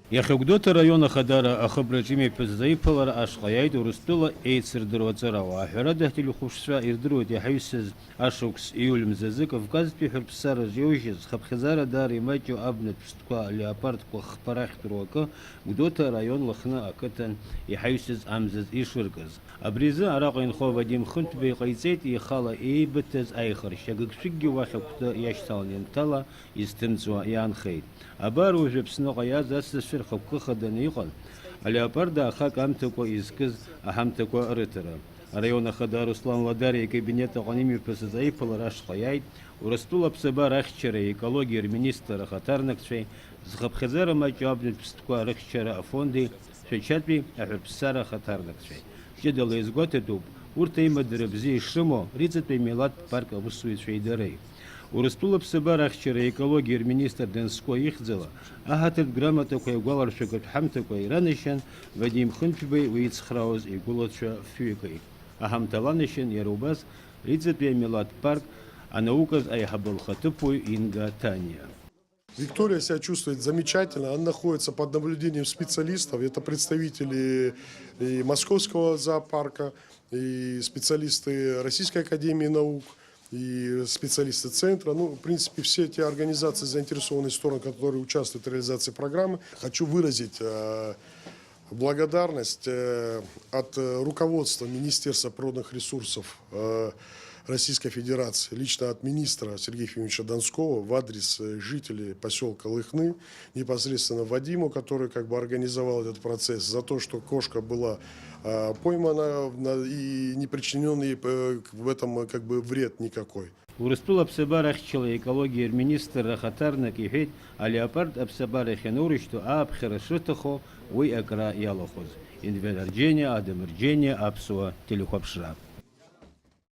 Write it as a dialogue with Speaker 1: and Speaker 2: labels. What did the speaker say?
Speaker 1: Иахьагәдоуҭа раион ахадара ахыбраҿ имеиԥыз аиԥылара ашҟа иааит Урыстәыла еицырдыруа аҵарауаа. Аҳәарада ҳтелехәаԥшцәа ирдыруеит иаҳаҩсыз ашықәс ииуль мзазы Кавказтәи ҳәырԥссараҿ иаужьыз хыԥхьаӡара даара имаҷу абнатә ԥстәқәа леопардқәа хԥа рахьтәроу акы Гәдоуҭа араион Лыхны ақыҭан иаҳаҩсыз амзаз ишыркыз. Абри азы араҟа инхо Вадим Хынҭба иҟаиҵеит ихала еибыҭаз аихаршьа. Гыгшәыггьы уахь агәҭа иашьҭалан ианҭала изҭымҵуа иаанхеит. Абар уажәы Аԥсныҟа иааз асасцәа рхықәкы хаданы иҟан алеопарда ахак амҭакәа изкыз аҳамҭақәа рыҭара. Араион ахада Руслан Ладариа икабинет аҟны имҩаԥысыз аиԥылара ашҟа иааит Урыстәыла аԥсабара ахьчареи аекологиа рминистр ахаҭарнакцәеи зхыԥхьаӡара маҷу абнатә ԥстәқәа рыхьчара афонди Шәачатәи аҳәырԥссара ахаҭарнакцәеи. Ҷыдала изгәаҭатәуп урҭ аимадара бзиа ишрымоу Риҵатәи амилаҭтә парк аусзуҩцәеи дареи. Урыстәыла аԥсабара ахьчара аекологиа рминистр Данско ихьӡала аҳаҭыртә грамотақәа агәаларшәақәатә ҳамҭақәа иранашьан Вадим Хынҭбеи уи ицхраауаз игәылацәа фҩыкеит. Аҳамҭа ланашьан иара убас Риҵатәи амилаҭтә парк анауказ аиҳабы лхаҭыԥуаҩ Инга Таниа.
Speaker 2: Виктория себя чувствует замечательно, она находится под наблюдением специалистов, это представители и Московского зоопарка, и специалисты Российской академии наук, и специалисты центра. Ну, в принципе, все эти организации, заинтересованные стороны, которые участвуют в реализации программы. Хочу выразить благодарность от руководства Министерства природных ресурсов Российской Федерации, лично от министра Сергея Ефимовича Донского в адрес жителей поселка Лыхны, непосредственно Вадиму, который как бы организовал этот процесс, за то, что кошка была поймана и не причинен ей в этом как бы вред никакой.
Speaker 1: Урыстәыла аԥсабара ахьчала аекологиа рминистр ахаҭарнак иҳәеит алеопард аԥсабара иахьанаурышьҭу ааԥхьара шрыҭаху уи акра иалахәыз. Инвел Арџьениа, Адам Рџьениа, аԥсуа телехәаԥшра.